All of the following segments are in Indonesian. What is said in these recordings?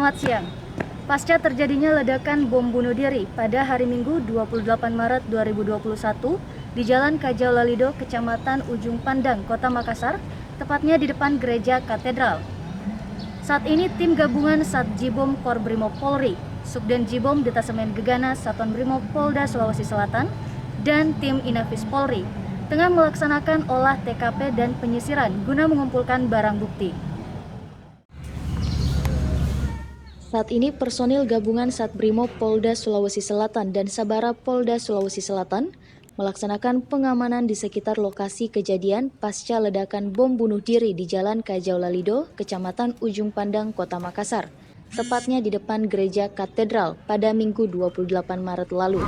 Selamat siang. Pasca terjadinya ledakan bom bunuh diri pada hari Minggu 28 Maret 2021 di Jalan Kajau Lalido, Kecamatan Ujung Pandang, Kota Makassar, tepatnya di depan Gereja Katedral. Saat ini tim gabungan Satjibom Korbrimob Polri, Subden Jibom Detasemen Gegana Satuan Brimob Polda Sulawesi Selatan, dan tim Inafis Polri tengah melaksanakan olah TKP dan penyisiran guna mengumpulkan barang bukti. Saat ini personil gabungan Satbrimob Polda Sulawesi Selatan dan Sabara Polda Sulawesi Selatan melaksanakan pengamanan di sekitar lokasi kejadian pasca ledakan bom bunuh diri di Jalan Kajau Lalido, Kecamatan Ujung Pandang, Kota Makassar, tepatnya di depan Gereja Katedral pada Minggu 28 Maret lalu.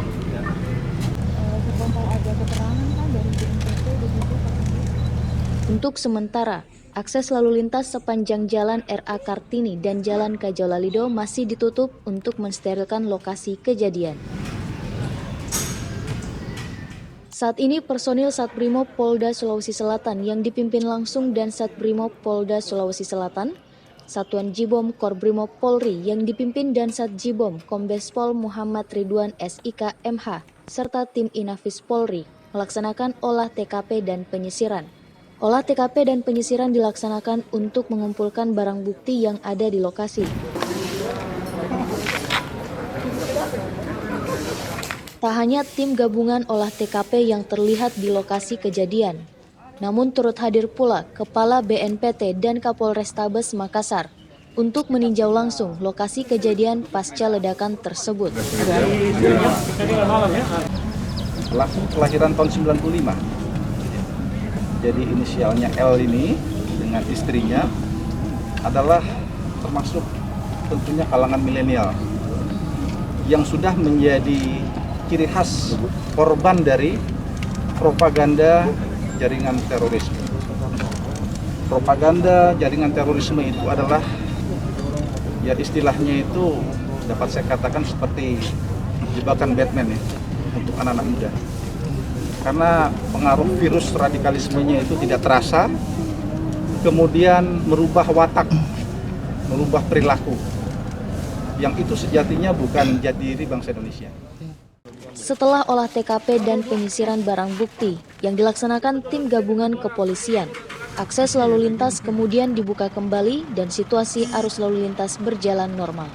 Untuk sementara, akses lalu lintas sepanjang Jalan R.A. Kartini dan Jalan Kajau Lalido masih ditutup untuk mensterilkan lokasi kejadian. Saat ini personil Satbrimob Polda Sulawesi Selatan yang dipimpin langsung dan Satbrimob Polda Sulawesi Selatan, Satuan Jibom Korbrimob Polri yang dipimpin dan Satjibom Kombes Pol Muhammad Ridwan SIK MH, serta tim Inafis Polri melaksanakan olah TKP dan penyisiran. Olah TKP dan penyisiran dilaksanakan untuk mengumpulkan barang bukti yang ada di lokasi. Tak hanya tim gabungan olah TKP yang terlihat di lokasi kejadian, namun turut hadir pula Kepala BNPT dan Kapolrestabes Makassar untuk meninjau langsung lokasi kejadian pasca ledakan tersebut. Pelaku kelahiran tahun 95. Jadi inisialnya L ini dengan istrinya adalah termasuk tentunya kalangan milenial yang sudah menjadi ciri khas korban dari propaganda jaringan terorisme. Propaganda jaringan terorisme itu adalah ya istilahnya itu dapat saya katakan seperti jebakan Batman ya untuk anak-anak muda. Karena pengaruh virus radikalismenya itu tidak terasa, kemudian merubah watak, merubah perilaku, yang itu sejatinya bukan jati diri bangsa Indonesia. Setelah olah TKP dan penyisiran barang bukti yang dilaksanakan tim gabungan kepolisian, akses lalu lintas kemudian dibuka kembali dan situasi arus lalu lintas berjalan normal.